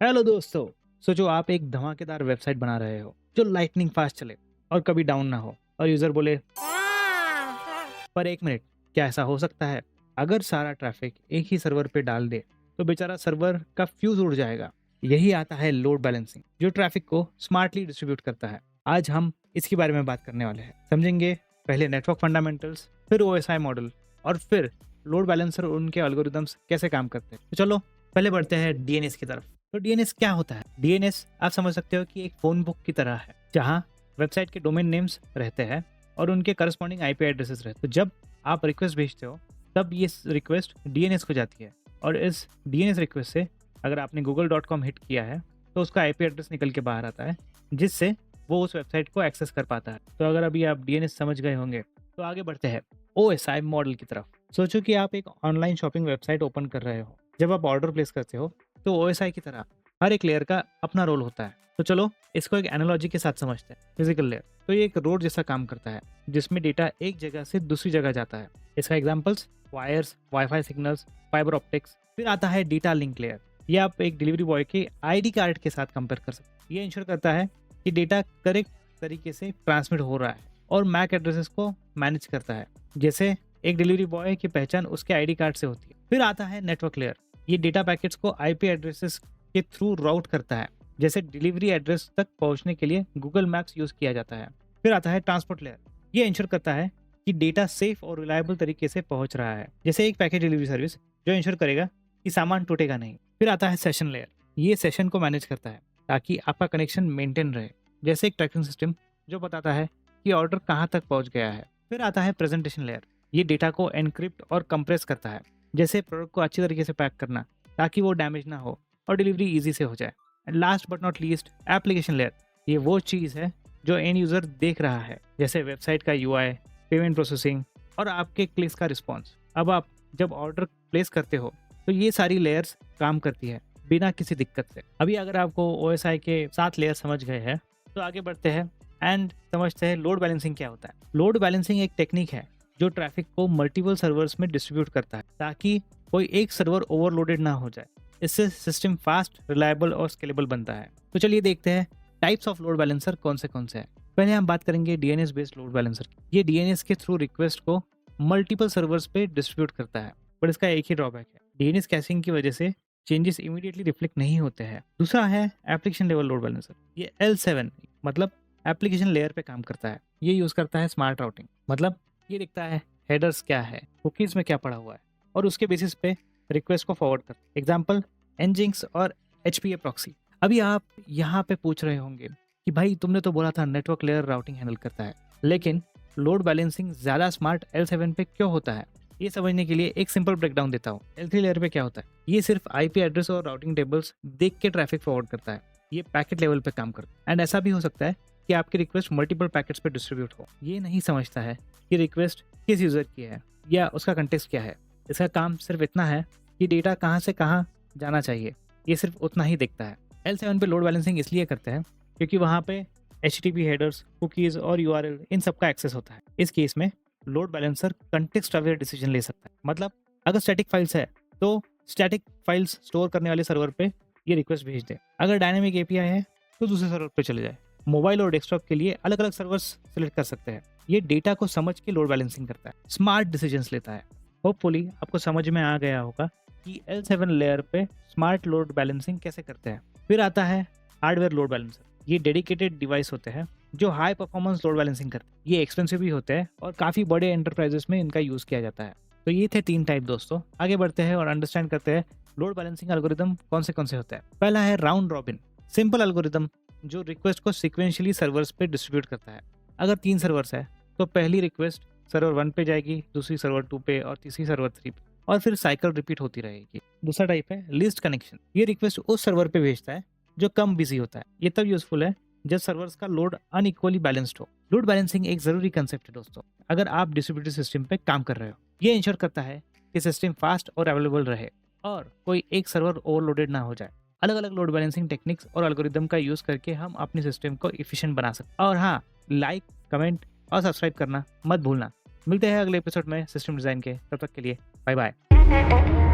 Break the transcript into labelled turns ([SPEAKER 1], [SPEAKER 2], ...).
[SPEAKER 1] Hello दोस्तों। सोचो आप एक धमाकेदार वेबसाइट बना रहे हो जो लाइटनिंग फास्ट चले और कभी डाउन ना हो और यूजर बोले पर एक मिनट, क्या ऐसा हो सकता है? अगर सारा ट्रैफिक एक ही सर्वर पे डाल दे तो बेचारा सर्वर का फ्यूज उड़ जाएगा। यही आता है लोड बैलेंसिंग, जो ट्रैफिक को स्मार्टली डिस्ट्रीब्यूट करता है। आज हम इसके बारे में बात करने वाले हैं, समझेंगे पहले नेटवर्क फंडामेंटल्स, फिर ओएसआई मॉडल और फिर लोड बैलेंसर और उनके एल्गोरिदम्स कैसे काम करते हैं। तो चलो पहले बढ़ते हैं डीएनएस की तरफ। तो डीएनएस क्या होता है? डीएनएस आप समझ सकते हो कि एक फोन बुक की तरह है जहाँ वेबसाइट के डोमेन नेम्स रहते हैं और उनके करस्पॉन्डिंग आईपी एड्रेसेस रहते हैं। तो जब आप रिक्वेस्ट भेजते हो तब ये रिक्वेस्ट डीएनएस को जाती है और इस डीएनएस रिक्वेस्ट से अगर आपने google.com हिट किया है तो उसका आईपी एड्रेस निकल के बाहर आता है, जिससे वो उस वेबसाइट को एक्सेस कर पाता है। तो अगर अभी आप डीएनएस समझ गए होंगे तो आगे बढ़ते हैं ओएसआई मॉडल की तरफ। सोचो कि आप एक ऑनलाइन शॉपिंग वेबसाइट ओपन कर रहे हो। जब आप ऑर्डर प्लेस करते हो तो ओएसआई की तरह हर एक लेयर का अपना रोल होता है। तो चलो इसको एक एनालॉजी के साथ समझते हैं। फिजिकल लेयर तो ये एक रोड जैसा काम करता है जिसमें डेटा एक जगह से दूसरी जगह जाता है। इसका examples wires, wifi signals, fibre optics. फिर आता है डेटा लिंक लेयर। ये आप एक डिलीवरी बॉय के आईडी कार्ड के साथ कंपेयर कर सकते हैं। ये इंश्योर करता है कि डेटा करेक्ट तरीके से ट्रांसमिट हो रहा है और मैक एड्रेसेस को मैनेज करता है, जैसे एक डिलीवरी बॉय की पहचान उसके आईडी कार्ड से होती है। फिर आता है नेटवर्क लेयर। ये डेटा पैकेट्स को आईपी एड्रेसेस के थ्रू राउट करता है, जैसे डिलीवरी एड्रेस तक पहुंचने के लिए गूगल मैप्स यूज किया जाता है। फिर आता है ट्रांसपोर्ट लेयर। ये इंश्योर करता है कि डेटा सेफ और रिलायबल तरीके से पहुंच रहा है, जैसे एक पैकेज डिलीवरी सर्विस जो इंश्योर करेगा कि सामान टूटेगा नहीं। फिर आता है सेशन लेयर। ये सेशन को मैनेज करता है ताकि आपका कनेक्शन मेंटेन रहे, जैसे एक ट्रैकिंग सिस्टम जो बताता है कि ऑर्डर कहाँ तक पहुंच गया है। फिर आता है प्रेजेंटेशन लेयर। ये डेटा को एनक्रिप्ट और कंप्रेस करता है, जैसे प्रोडक्ट को अच्छी तरीके से पैक करना ताकि वो डैमेज ना हो और डिलीवरी ईजी से हो जाए। And last but not least, application layer. ये वो चीज़ है जो एंड यूज़र देख रहा है, जैसे वेबसाइट का यूआई, पेमेंट प्रोसेसिंग और आपके क्लिक्स का रिस्पॉन्स। अब आप जब ऑर्डर प्लेस करते हो तो ये सारी लेयर्स काम करती है बिना किसी दिक्कत से। अभी अगर आपको ओएसआई के 7 लेयर समझ गए हैं तो आगे बढ़ते हैं एंड समझते हैं लोड बैलेंसिंग क्या होता है। लोड बैलेंसिंग एक टेक्निक है जो ट्रैफिक को मल्टीपल सर्वर्स में डिस्ट्रीब्यूट करता है ताकि कोई एक सर्वर ओवरलोडेड ना हो जाए। इससे सिस्टम फास्ट, रिलायबल और स्केलेबल बनता है। तो चलिए देखते हैं टाइप्स ऑफ लोड बैलेंसर कौन से हैं। पहले हम बात करेंगे डीएनएस बेस्ड लोड बैलेंसर की। ये डीएनएस के थ्रू रिक्वेस्ट को मल्टीपल सर्वर्स पे डिस्ट्रीब्यूट करता है, पर इसका एक ही ड्रॉबैक है, डीएनएस कैशिंग की वजह से चेंजेस इमीडिएटली रिफ्लेक्ट नहीं होते हैं। दूसरा है एप्लीकेशन लेवल लोड बैलेंसर। ये L7 मतलब एप्लीकेशन लेयर पे काम करता है। ये यूज करता है स्मार्ट राउटिंग, मतलब ये दिखता है हेडर्स क्या है, कुकीज में क्या पड़ा हुआ है और उसके बेसिस पे रिक्वेस्ट को फॉरवर्ड कर। एग्जाम्पल Nginx और HPA प्रॉक्सी। अभी आप यहाँ पे पूछ रहे होंगे कि भाई तुमने तो बोला था नेटवर्क लेयर राउटिंग हैंडल करता है, लेकिन लोड बैलेंसिंग ज़्यादा स्मार्ट L7 पे क्यों होता है? ये समझने के लिए एक सिंपल ब्रेकडाउन देता हूँ। L3 लेयर पे क्या होता है? ये सिर्फ आईपी एड्रेस और राउटिंग टेबल्स देख के ट्रैफिक फॉरवर्ड करता है। ये पैकेट लेवल पे काम करता है। एंड ऐसा भी हो सकता है कि आपकी रिक्वेस्ट मल्टीपल पैकेट्स पे डिस्ट्रीब्यूट हो। ये नहीं समझता है कि रिक्वेस्ट किस यूज़र की है या उसका कंटेक्स्ट क्या है। इसका काम सिर्फ इतना है कि डेटा कहाँ से कहाँ जाना चाहिए, ये सिर्फ उतना ही देखता है। L7 पे लोड बैलेंसिंग इसलिए करते हैं क्योंकि वहाँ पे HTTP हेडर्स, कुकीज़ और URL इन सब का एक्सेस होता है। इस केस में load balancer context aware decision ले सकता है। मतलब अगर स्टैटिक फाइल्स है तो स्टैटिक फाइल्स स्टोर करने वाले सर्वर पे ये रिक्वेस्ट भेज दे। अगर डायनेमिक API है तो दूसरे सर्वर पे चले जाए। मोबाइल और डेस्कटॉप के लिए अलग अलग सर्वर्स सेलेक्ट कर सकते हैं। ये डेटा को समझ के लोड बैलेंसिंग करता है, स्मार्ट डिसीजंस लेता है। होपफुली आपको समझ में आ गया होगा कि L7 लेयर पे स्मार्ट लोड बैलेंसिंग कैसे करते हैं। फिर आता है हार्डवेयर लोड बैलेंसर। ये डेडिकेटेड डिवाइस होते हैं जो हाई परफॉर्मेंस लोड बैलेंसिंग करते हैं। ये एक्सपेंसिव भी होते हैं और काफ़ी बड़े एंटरप्राइजेस में इनका यूज़ किया जाता है। तो ये थे 3 टाइप दोस्तों। आगे बढ़ते हैं और अंडरस्टैंड करते हैं लोड बैलेंसिंग एल्गोरिदम कौन से होते हैं। पहला है राउंड रॉबिन, सिंपल एल्गोरिदम जो रिक्वेस्ट को सिक्वेंशियली सर्वर्स पे डिस्ट्रीब्यूट करता है। अगर 3 सर्वर्स है तो पहली रिक्वेस्ट सर्वर 1 पे जाएगी, दूसरी सर्वर 2 पे और तीसरी सर्वर 3 पे, और फिर साइकिल रिपीट होती रहेगी। दूसरा टाइप है लिस्ट कनेक्शन। ये रिक्वेस्ट उस सर्वर पे भेजता है जो कम बिजी होता है। ये तब यूजफुल है जब सर्वर्स का लोड अनइक्वली बैलेंस्ड हो। लोड बैलेंसिंग एक जरूरी कंसेप्ट है दोस्तों अगर आप डिस्ट्रीब्यूटेड सिस्टम पे काम कर रहे हो। ये इंश्योर करता है कि सिस्टम फास्ट और अवेलेबल रहे और कोई एक सर्वर ओवरलोडेड ना हो जाए। अलग अलग लोड बैलेंसिंग टेक्निक्स और एल्गोरिदम का यूज करके हम अपनी सिस्टम को एफिशिएंट बना सकते हैं। और हाँ, लाइक, कमेंट और सब्सक्राइब करना मत भूलना। मिलते हैं अगले एपिसोड में सिस्टम डिजाइन के। तब तक के लिए बाय बाय।